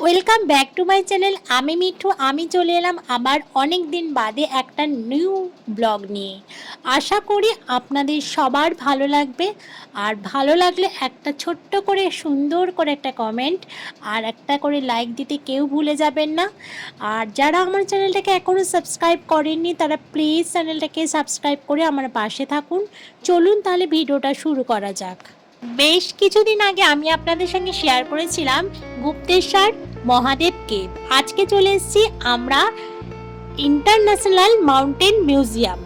Welcome back to my channel. আমি মিঠু। আমি চলে এলাম আবার অনেক দিন বাদে একটা নিউ ব্লগ নিয়ে। আশা করি আপনাদের সবার ভালো লাগবে। আর ভালো লাগলে একটা ছোট্ট করে সুন্দর করে একটা কমেন্ট আর একটা করে লাইক দিতে কেউ ভুলে যাবেন না। আর যারা আমার চ্যানেলটাকে এখনও সাবস্ক্রাইব করেননি তারা প্লিজ চ্যানেলটাকে সাবস্ক্রাইব করে আমার পাশে থাকুন। চলুন তাহলে ভিডিওটা শুরু করা যাক। বেশ কিছুদিন আগে আমি আপনাদের সঙ্গে শেয়ার করেছিলাম গুপ্তেশ্বর মহাদেব কেভ। আজকে চলে এসেছি আমরা ইন্টারন্যাশনাল মাউন্টেন মিউজিয়াম,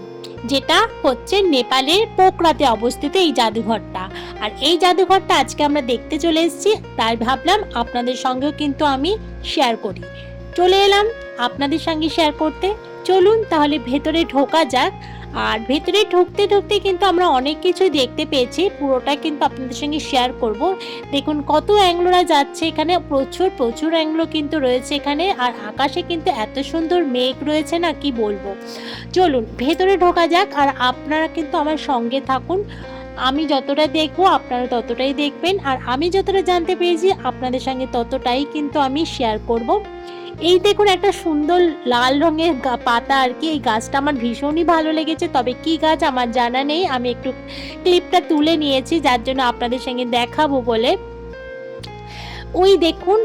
যেটা হচ্ছে নেপালের পোখরাতে অবস্থিত এই জাদুঘরটা। আর এই জাদুঘরটা আজকে আমরা দেখতে চলে এসেছি, তাই ভাবলাম আপনাদের সঙ্গেও কিন্তু আমি শেয়ার করি। চলে এলাম আপনাদের সঙ্গে শেয়ার করতে। চলুন তাহলে ভেতরে ঢোকা যাক। আর ভেতরে ঢুকতে ঢুকতে কিন্তু আমরা অনেক কিছু দেখতে পেয়েছি, পুরোটা কিন্তু আপনাদের সঙ্গে শেয়ার করব। দেখুন কত অ্যাংলোরা যাচ্ছে এখানে, প্রচুর প্রচুর অ্যাংলো কিন্তু রয়েছে এখানে। আর আকাশে কিন্তু এত সুন্দর মেঘ রয়েছে না কি বলবো। চলুন ভেতরে ঢোকা যাক আর আপনারা কিন্তু আমার সঙ্গে থাকুন। আমি যতটা দেখবো আপনারা ততটাই দেখবেন, আর আমি যতটা জানতে পেরেছি আপনাদের সঙ্গে ততটাই কিন্তু আমি শেয়ার করব। এই দেখুন একটা সুন্দর লাল রঙের পাতা আর কি, এই গাছটা আমার ভীষণই ভালো লেগেছে। তবে কি গাছ আমার জানা নেই, আমি একটু ক্লিপটা তুলে নিয়েছি যার জন্য আপনাদের সঙ্গে দেখাবো বলে। ওই দেখুন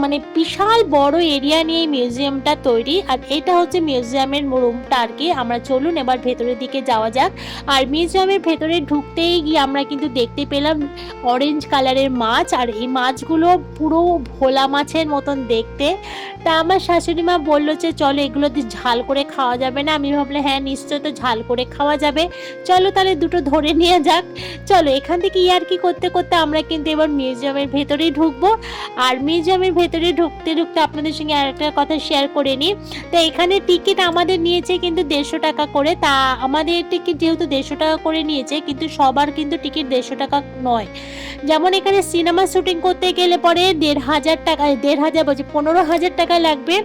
মানে বিশাল বড় এরিয়া নিয়ে মিউজিয়ামটা তৈরি। আর এটা হচ্ছে মিউজিয়ামের রুমটা আর কি। আমরা চলুন এবার ভেতরের দিকে যাওয়া যাক। আর মিউজিয়ামের ভেতরে ঢুকতেই গিয়ে আমরা কিন্তু দেখতে পেলাম অরেঞ্জ কালারের মাছ। আর এই মাছগুলো পুরো ভোলা মাছের মতন দেখতে। তা আমার শাশুড়ি মা বললো যে চলো এগুলো দিয়ে ঝাল করে খাওয়া যাবে না। আমি ভাবলাম হ্যাঁ নিশ্চয় তো ঝাল করে খাওয়া যাবে, চলো তাহলে দুটো ধরে নিয়ে যাক। চলো এখান থেকে ইয়ার্কি করতে করতে আমরা কিন্তু এবার মিউজিয়ামের ভেতরেই ঢুকবো। আর মিউজিয়ামের ভেতরে ঢুকতে ঢুকতে আপনাদের সঙ্গে আরেকটা কথা শেয়ার করে নিই। তো এখানে টিকিট আমাদের নিয়েছে কিন্তু 150 টাকা করে। তা আমাদের টিকিট যেহেতু 150 টাকা করে নিয়েছে, কিন্তু সবার কিন্তু টিকিট 150 টাকা নয়। যেমন এখানে সিনেমা শুটিং করতে গেলে পরে 1500 টাকা, 1500 বলছি 15,000 টাকা লাগবে।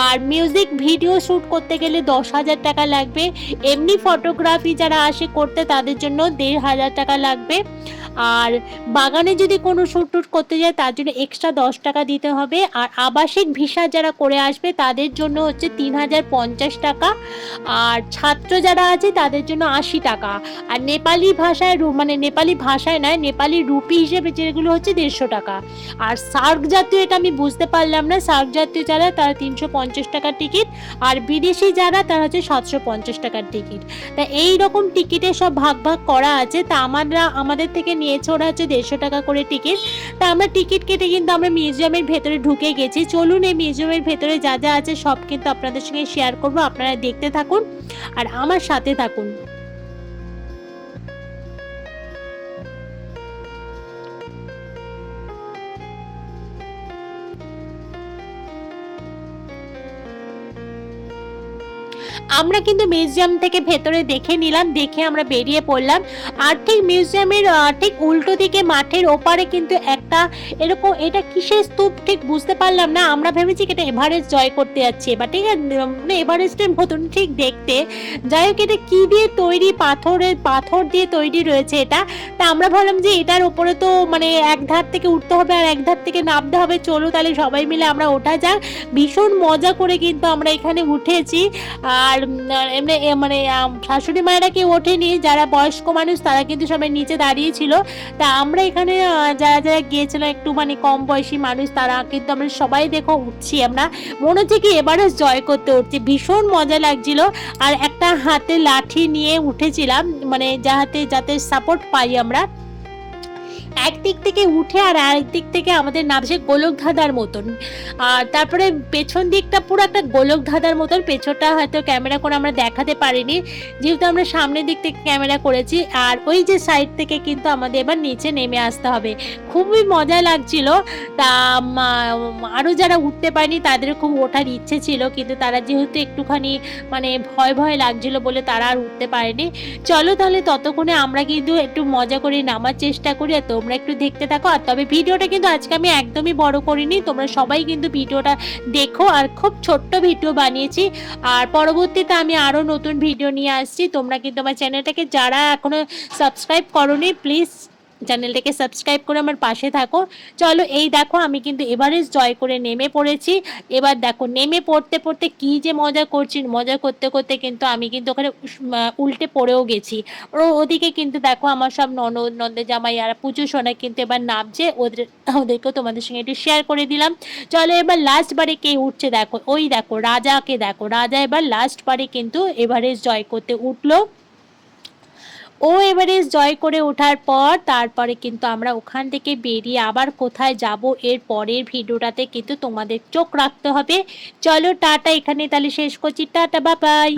আর মিউজিক ভিডিও শ্যুট করতে গেলে 10,000 টাকা লাগবে। এমনি ফটোগ্রাফি যারা আসে করতে তাদের জন্য 1,500 টাকা লাগবে। আর বাগানে যদি কোনো শ্যুট টুট করতে যায় তার জন্য এক্সট্রা 10 টাকা দিতে হবে। আর আবাসিক ভিসা যারা করে আসবে তাদের জন্য হচ্ছে 3,050 টাকা। আর ছাত্র যারা আছে তাদের জন্য 80 টাকা। আর নেপালি ভাষায় নেপালি ভাষায় নয়, নেপালি রুপি হিসেবে যেগুলো হচ্ছে 150 টাকা। আর সার্ক জাতীয় এটা আমি বুঝতে পারলাম না, সার্ক জাতীয় যারা তারা 350 টাকার টিকিট। আর বিদেশি যারা তারা হচ্ছে 750 টাকার টিকিট। তা এই রকম টিকিটে সব ভাগ ভাগ করা আছে। তা আমাদের থেকে নিয়েছে ওরা হচ্ছে 150 টাকা করে টিকিট। তা আমরা টিকিট কেটে কিন্তু আমরা মিউজিয়ামের ভেতরে ঢুকে গেছি। চলুন এই মিউজিয়ামের ভেতরে যা যা আছে সব কিন্তু আপনাদের সঙ্গে শেয়ার করব। আপনারা দেখতে থাকুন আর আমার সাথে থাকুন। আমরা কিন্তু মিউজিয়াম থেকে ভেতরে দেখে নিলাম, দেখে আমরা বেরিয়ে পড়লাম। আর ঠিক মিউজিয়ামের ঠিক উল্টো দিকে মাঠের ওপারে কিন্তু একটা এরকম, এটা কিসের স্তূপ ঠিক বুঝতে পারলাম না। আমরা ভেবেছি এটা এভারেস্ট জয় করতে যাচ্ছে এবার, ঠিক আছে, মানে এভারেস্টের মতন ঠিক দেখতে। যাই হোক এটা কি দিয়ে তৈরি, পাথর দিয়ে তৈরি রয়েছে এটা। তা আমরা ভাবলাম যে এটার ওপরে তো মানে এক ধার থেকে উঠতে হবে আর এক ধার থেকে নামতে হবে। চলো তাহলে সবাই মিলে আমরা ওঠা যাক। ভীষণ মজা করে কিন্তু আমরা এখানে উঠেছি। আর এমনি মানে শাশুড়ি মায়েরা কেউ ওঠেনি, যারা বয়স্ক মানুষ তারা কিন্তু সবাই নিচে দাঁড়িয়েছিল। তা আমরা এখানে যারা যারা গিয়েছিলাম একটু মানে কম বয়সী মানুষ, তারা কিন্তু আমরা সবাই দেখো উঠছি। আমরা মনে হচ্ছে কি এভারেস্ট জয় করতে উঠছি, ভীষণ মজা লাগছিল। আর একটা হাতে লাঠি নিয়ে উঠেছিলাম, মানে যাতে সাপোর্ট পাই আমরা। একদিক থেকে উঠে আর আরেক দিক থেকে আমাদের নামছে গোলক ধাঁধার মতন। আর তারপরে পেছন দিকটা পুরো একটা গোলক ধাঁধার মতন। পেছনটা হয়তো ক্যামেরা করে আমরা দেখাতে পারিনি, যেহেতু আমরা সামনের দিক থেকে ক্যামেরা করেছি। আর ওই যে সাইড থেকে কিন্তু আমাদের এবার নিচে নেমে আসতে হবে। খুবই মজা লাগছিল। তা আরও যারা উঠতে পারেনি তাদের খুব ওঠার ইচ্ছে ছিল, কিন্তু তারা যেহেতু একটুখানি মানে ভয় ভয় লাগছিল বলে তারা আর উঠতে পারেনি। চলো তাহলে ততক্ষণে আমরা কিন্তু একটু মজা করে নামার চেষ্টা করি। তোমরা তোমরা একটু দেখতে থাকো। আর তবে ভিডিওটা কিন্তু আজকে আমি একদমই বড় করিনি, তোমরা সবাই কিন্তু ভিডিওটা দেখো। আর খুব ছোট্ট ভিডিও বানিয়েছি, আর পরবর্তীতে আমি আরও নতুন ভিডিও নিয়ে আসছি। তোমরা কিন্তু আমার চ্যানেলটাকে যারা এখনও সাবস্ক্রাইব করোনি, প্লিজ চ্যানেলটাকে সাবস্ক্রাইব করে আমার পাশে থাকো। চলো, এই দেখো আমি কিন্তু এভারেস্ট জয় করে নেমে পড়েছি। এবার দেখো নেমে পড়তে পড়তে কী যে মজা করছি, মজা করতে করতে কিন্তু আমি কিন্তু ওখানে উল্টে পড়েও গেছি। ওদিকে কিন্তু দেখো আমার সব ননদ নন্দের জামাই আর পুজো সোনা কিন্তু এবার নামছে, ওদেরকেও তোমাদের সঙ্গে একটু শেয়ার করে দিলাম। চলো এবার লাস্ট বারে কে উঠছে দেখো, ওই দেখো রাজাকে দেখো, রাজা এবার লাস্ট বারে কিন্তু এভারেস্ট জয় করতে উঠলো। ও এভারেস্ট জয় করে ওঠার পর তারপরে কিন্তু আমরা ওখান থেকে বেরিয়ে আবার কোথায় যাব এর পরের ভিডিওটাতে কিন্তু তোমাদের চোখ রাখতে হবে। চলো টাটা, এখানে তাহলে শেষ করছি, টাটা বাই বাই।